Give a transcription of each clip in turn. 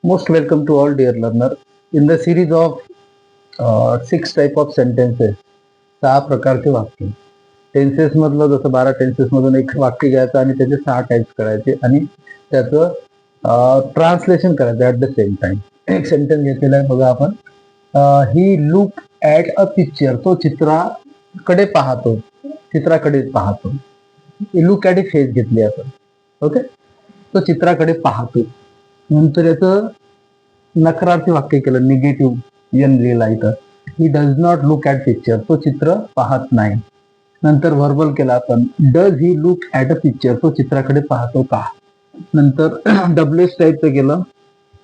Most welcome to all dear learner. In the series of 6 type of sentences, 6 प्रकारचे वाक्य. Tenses मधलं जसं 12 tenses मधून एक वाक्य घ्यायचं आणि त्याचे 6 टाइप्स करायचे आणि त्याचं ट्रान्सलेशन करायचं ऍट द सेम टाइम. एक सेंटेन्स घेतलेला आहे बघा आपण. ही लुक ऍट अ पिक्चर. तो चित्राकडे पाहतो. चित्राकडे पाहतो. लुक ऍट ए फेस घेतली आपण. ओके. तो चित्राकडे पाहतो. नंतर याचं नकारार्थी वाक्य केलं, निगेटिव्ह एन लिहिला इथं. He does not look at picture. तो चित्र पाहत नाही. नंतर व्हर्बल केला आपण. Does he look at a picture. तो चित्राकडे पाहतो का. नंतर डब्ल्यूएच टाईपचं केलं.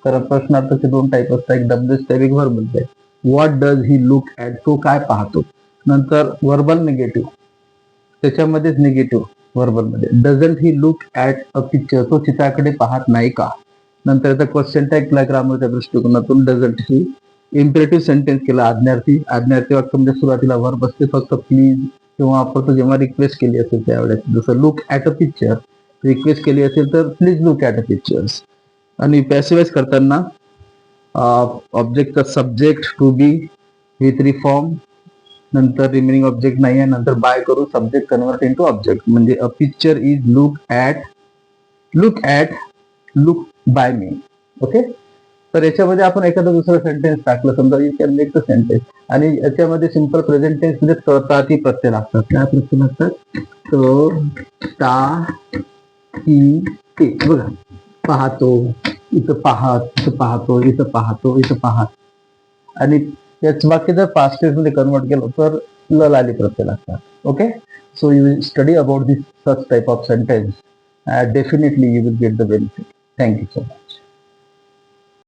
तर प्रश्नार्थाचे 2 टाईप असतात, एक डब्ल्यूएच टाईप, एक verbal type. What does he look at. तो काय पाहतो. नंतर व्हर्बल निगेटिव्ह, त्याच्यामध्येच निगेटिव्ह व्हर्बल मध्ये. Doesn't he look at a picture. तो चित्राकडे पाहत नाही का. नंतर याचा क्वेश्चन टॅग केला ग्रामरच्या दृष्टिकोनातून. डझंट ही इम्पेरेटिव्ह सेंटेन्स केला. आज्ञार्थी. आज्ञार्थी वाक्य म्हणजे सुरुवातीला वर्ब असते फक्त प्लीज किंवा आपण जेव्हा रिक्वेस्ट केली असेल त्यावेळेस. जसं look at a picture request केली असेल तर please look at a pictures. आणि पॅसिवाइज करताना ऑब्जेक्टचा subject to be with reform. नंतर रिमेनिंग ऑब्जेक्ट नाही आहे. नंतर बाय करून सब्जेक्ट कन्वर्ट इनटू ऑब्जेक्ट. म्हणजे a picture is look at look by me. Okay. तर याच्यामध्ये आपण एखादं दुसरं सेंटेन्स टाकलं, समजा you can make the sentence, आणि याच्यामध्ये सिंपल प्रेझेंट टेन्स मध्ये ती प्रत्यय लागतात. काय प्रत्यय लागतात. ते बघा. पाहतो, इथं पाहत, इथं पाहतो, इथं पाहतो, इथं पाहत. आणि याच वाक्य जर पास्ट टेन्स मध्ये कन्वर्ट केलं तर लाली प्रत्यय लागतात. Okay. So you will study about this such type of sentence. Definitely you will get the benefit. Thank you so much.